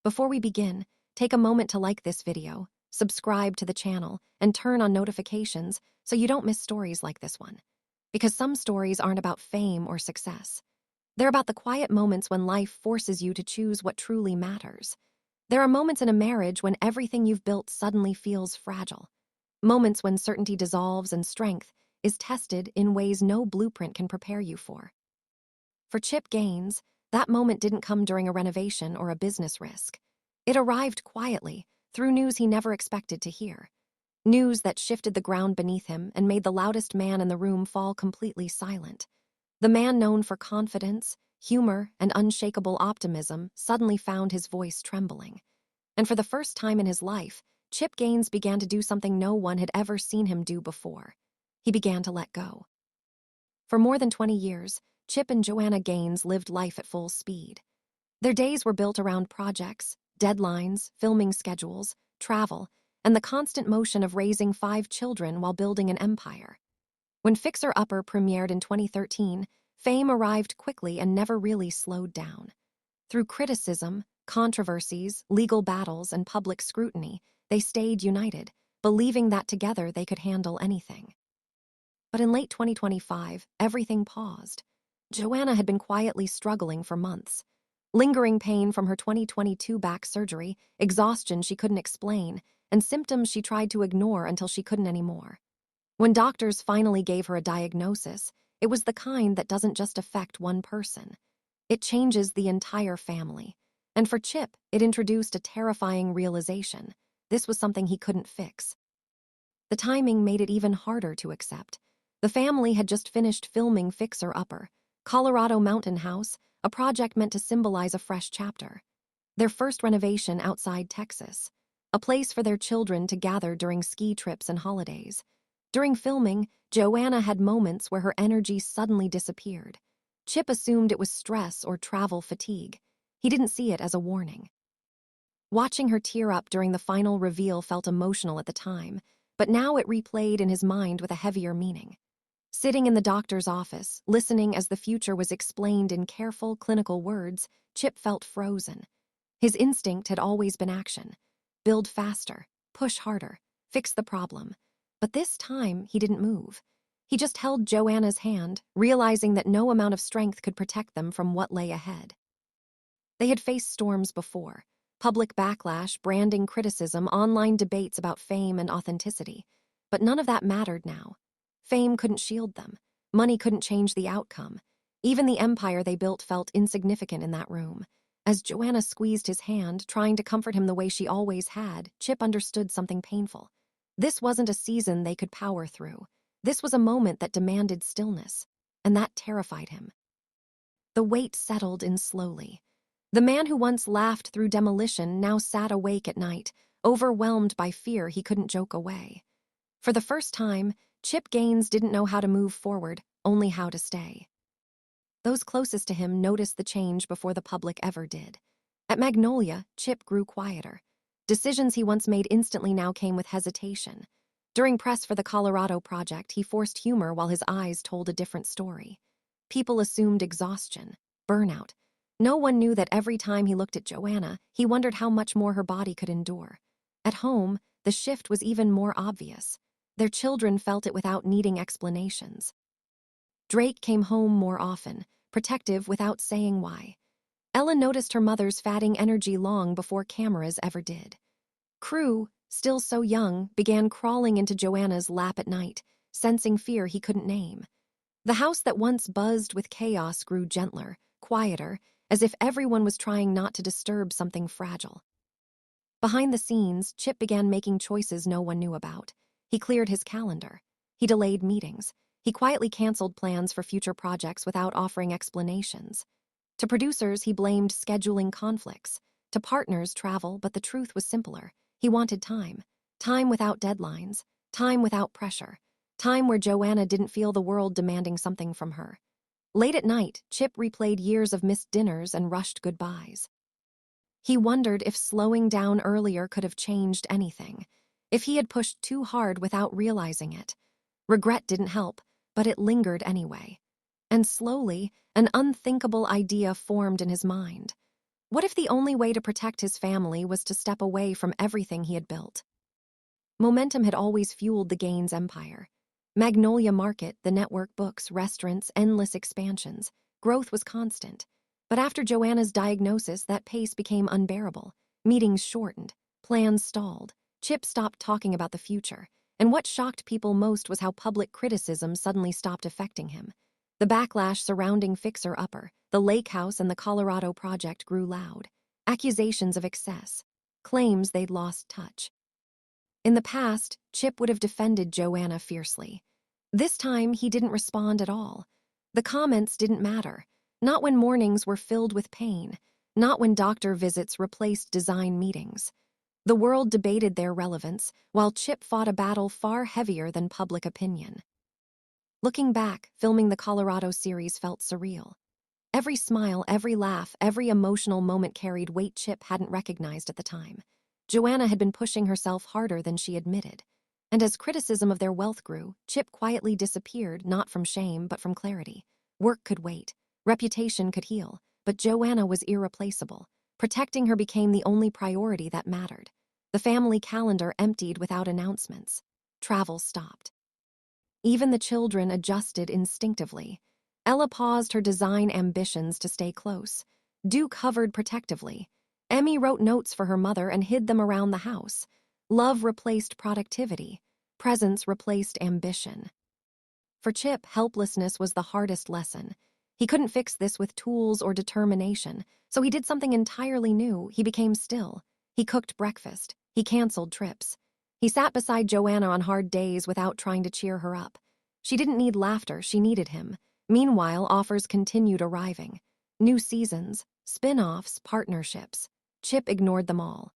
Before we begin, take a moment to like this video, subscribe to the channel, and turn on notifications so you don't miss stories like this one. Because some stories aren't about fame or success. They're about the quiet moments when life forces you to choose what truly matters. There are moments in a marriage when everything you've built suddenly feels fragile. Moments when certainty dissolves and strength is tested in ways no blueprint can prepare you for. For Chip Gaines, that moment didn't come during a renovation or a business risk. It arrived quietly, through news he never expected to hear. News that shifted the ground beneath him and made the loudest man in the room fall completely silent. The man known for confidence, humor, and unshakable optimism suddenly found his voice trembling. And for the first time in his life, Chip Gaines began to do something no one had ever seen him do before. He began to let go. For more than 20 years, Chip and Joanna Gaines lived life at full speed. Their days were built around projects, deadlines, filming schedules, travel, and the constant motion of raising 5 children while building an empire. When Fixer Upper premiered in 2013, fame arrived quickly and never really slowed down. Through criticism, controversies, legal battles, and public scrutiny, they stayed united, believing that together they could handle anything. But in late 2025, everything paused. Joanna had been quietly struggling for months. Lingering pain from her 2022 back surgery, exhaustion she couldn't explain, and symptoms she tried to ignore until she couldn't anymore. When doctors finally gave her a diagnosis, it was the kind that doesn't just affect one person. It changes the entire family. And for Chip, it introduced a terrifying realization. This was something he couldn't fix. The timing made it even harder to accept. The family had just finished filming Fixer Upper, Colorado Mountain House, a project meant to symbolize a fresh chapter. Their first renovation outside Texas, a place for their children to gather during ski trips and holidays. During filming, Joanna had moments where her energy suddenly disappeared. Chip assumed it was stress or travel fatigue. He didn't see it as a warning. Watching her tear up during the final reveal felt emotional at the time, but now it replayed in his mind with a heavier meaning. Sitting in the doctor's office, listening as the future was explained in careful, clinical words, Chip felt frozen. His instinct had always been action. Build faster, push harder, fix the problem. But this time, he didn't move. He just held Joanna's hand, realizing that no amount of strength could protect them from what lay ahead. They had faced storms before. Public backlash, branding criticism, online debates about fame and authenticity. But none of that mattered now. Fame couldn't shield them. Money couldn't change the outcome. Even the empire they built felt insignificant in that room. As Joanna squeezed his hand, trying to comfort him the way she always had, Chip understood something painful. This wasn't a season they could power through. This was a moment that demanded stillness, and that terrified him. The weight settled in slowly. The man who once laughed through demolition now sat awake at night, overwhelmed by fear he couldn't joke away. For the first time, Chip Gaines didn't know how to move forward, only how to stay. Those closest to him noticed the change before the public ever did. At Magnolia, Chip grew quieter. Decisions he once made instantly now came with hesitation. During press for the Colorado project, he forced humor while his eyes told a different story. People assumed exhaustion, burnout. No one knew that every time he looked at Joanna, he wondered how much more her body could endure. At home, the shift was even more obvious. Their children felt it without needing explanations. Drake came home more often, protective without saying why. Ellen noticed her mother's fatting energy long before cameras ever did. Crew, still so young, began crawling into Joanna's lap at night, sensing fear he couldn't name. The house that once buzzed with chaos grew gentler, quieter, as if everyone was trying not to disturb something fragile. Behind the scenes, Chip began making choices no one knew about. He cleared his calendar. He delayed meetings. He quietly canceled plans for future projects without offering explanations. To producers, he blamed scheduling conflicts. To partners, travel, but the truth was simpler. He wanted time. Time without deadlines. Time without pressure. Time where Joanna didn't feel the world demanding something from her. Late at night, Chip replayed years of missed dinners and rushed goodbyes. He wondered if slowing down earlier could have changed anything. If he had pushed too hard without realizing it. Regret didn't help, but it lingered anyway. And slowly, an unthinkable idea formed in his mind. What if the only way to protect his family was to step away from everything he had built? Momentum had always fueled the Gaines empire. Magnolia Market, the network, books, restaurants, endless expansions. Growth was constant. But after Joanna's diagnosis, that pace became unbearable. Meetings shortened. Plans stalled. Chip stopped talking about the future. And what shocked people most was how public criticism suddenly stopped affecting him. The backlash surrounding Fixer Upper, the lake house, and the Colorado project grew loud. Accusations of excess. Claims they'd lost touch. In the past, Chip would have defended Joanna fiercely. This time, he didn't respond at all. The comments didn't matter. Not when mornings were filled with pain. Not when doctor visits replaced design meetings. The world debated their relevance, while Chip fought a battle far heavier than public opinion. Looking back, filming the Colorado series felt surreal. Every smile, every laugh, every emotional moment carried weight Chip hadn't recognized at the time. Joanna had been pushing herself harder than she admitted. And as criticism of their wealth grew, Chip quietly disappeared, not from shame, but from clarity. Work could wait. Reputation could heal. But Joanna was irreplaceable. Protecting her became the only priority that mattered. The family calendar emptied without announcements. Travel stopped. Even the children adjusted instinctively. Ella paused her design ambitions to stay close. Duke hovered protectively. Emmy wrote notes for her mother and hid them around the house. Love replaced productivity. Presence replaced ambition. For Chip, helplessness was the hardest lesson. He couldn't fix this with tools or determination, so he did something entirely new. He became still. He cooked breakfast. He canceled trips. He sat beside Joanna on hard days without trying to cheer her up. She didn't need laughter, she needed him. Meanwhile, offers continued arriving. New seasons, spin-offs, partnerships. Chip ignored them all.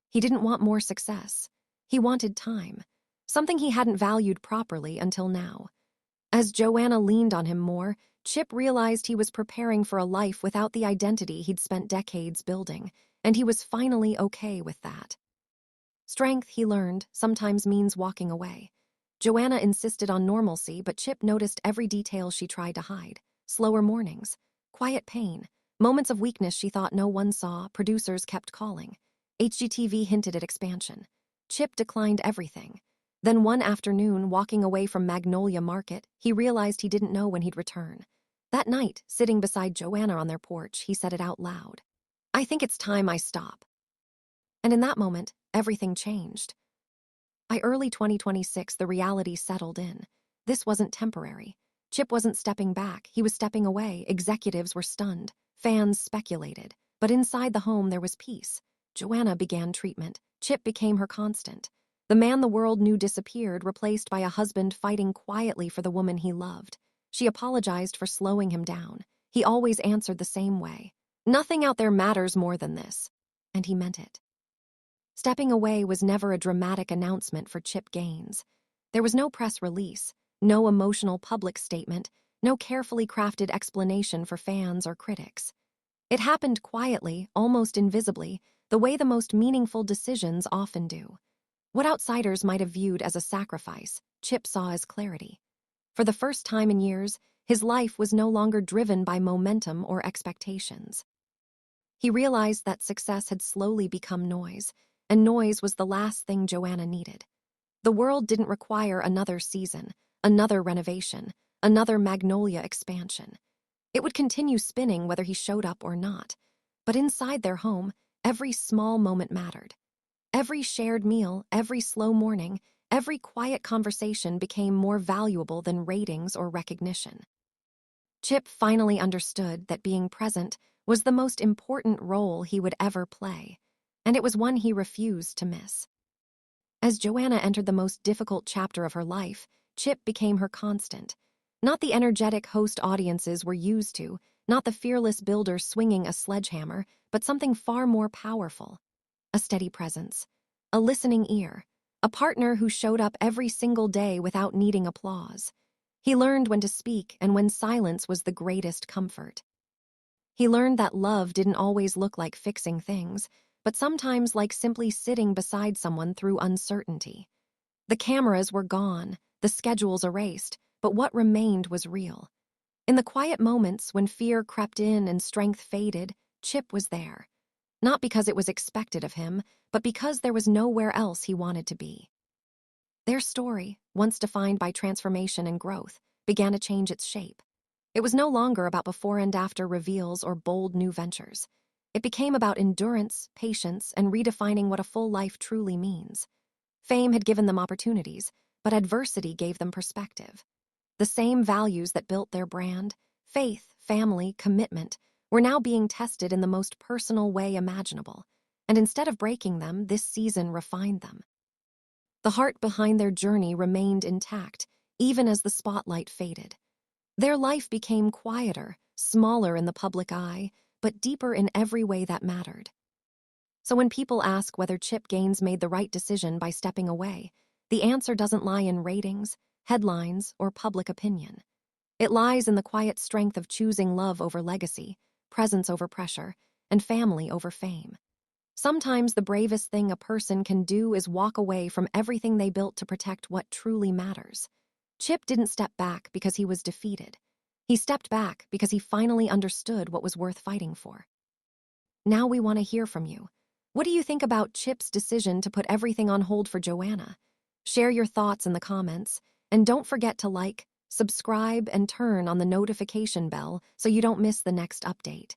He didn't want more success. He wanted time. Something he hadn't valued properly until now. As Joanna leaned on him more, Chip realized he was preparing for a life without the identity he'd spent decades building, and he was finally okay with that. Strength, he learned, sometimes means walking away. Joanna insisted on normalcy, but Chip noticed every detail she tried to hide. Slower mornings, quiet pain, moments of weakness she thought no one saw. Producers kept calling. HGTV hinted at expansion. Chip declined everything. Then one afternoon, walking away from Magnolia Market, he realized he didn't know when he'd return. That night, sitting beside Joanna on their porch, he said it out loud. "I think it's time I stop." And in that moment, everything changed. By early 2026, the reality settled in. This wasn't temporary. Chip wasn't stepping back, he was stepping away. Executives were stunned. Fans speculated. But inside the home, there was peace. Joanna began treatment. Chip became her constant. The man the world knew disappeared, replaced by a husband fighting quietly for the woman he loved. She apologized for slowing him down. He always answered the same way. "Nothing out there matters more than this." And he meant it. Stepping away was never a dramatic announcement for Chip Gaines. There was no press release, no emotional public statement, no carefully crafted explanation for fans or critics. It happened quietly, almost invisibly, the way the most meaningful decisions often do. What outsiders might have viewed as a sacrifice, Chip saw as clarity. For the first time in years, his life was no longer driven by momentum or expectations. He realized that success had slowly become noise, and noise was the last thing Joanna needed. The world didn't require another season, another renovation, another Magnolia expansion. It would continue spinning whether he showed up or not. But inside their home, every small moment mattered. Every shared meal, every slow morning, every quiet conversation became more valuable than ratings or recognition. Chip finally understood that being present was the most important role he would ever play, and it was one he refused to miss. As Joanna entered the most difficult chapter of her life, Chip became her constant. Not the energetic host audiences were used to, not the fearless builder swinging a sledgehammer, but something far more powerful. A steady presence, a listening ear, a partner who showed up every single day without needing applause. He learned when to speak and when silence was the greatest comfort. He learned that love didn't always look like fixing things, but sometimes like simply sitting beside someone through uncertainty. The cameras were gone, the schedules erased, but what remained was real. In the quiet moments when fear crept in and strength faded, Chip was there. Not because it was expected of him, but because there was nowhere else he wanted to be. Their story, once defined by transformation and growth, began to change its shape. It was no longer about before and after reveals or bold new ventures. It became about endurance, patience, and redefining what a full life truly means. Fame had given them opportunities, but adversity gave them perspective. The same values that built their brand, faith, family, commitment, were now being tested in the most personal way imaginable. And instead of breaking them, this season refined them. The heart behind their journey remained intact, even as the spotlight faded. Their life became quieter, smaller in the public eye, but deeper in every way that mattered. So when people ask whether Chip Gaines made the right decision by stepping away, the answer doesn't lie in ratings, headlines, or public opinion. It lies in the quiet strength of choosing love over legacy, presence over pressure, and family over fame. Sometimes the bravest thing a person can do is walk away from everything they built to protect what truly matters. Chip didn't step back because he was defeated. He stepped back because he finally understood what was worth fighting for. Now we want to hear from you. What do you think about Chip's decision to put everything on hold for Joanna? Share your thoughts in the comments, and don't forget to like, subscribe, and turn on the notification bell so you don't miss the next update.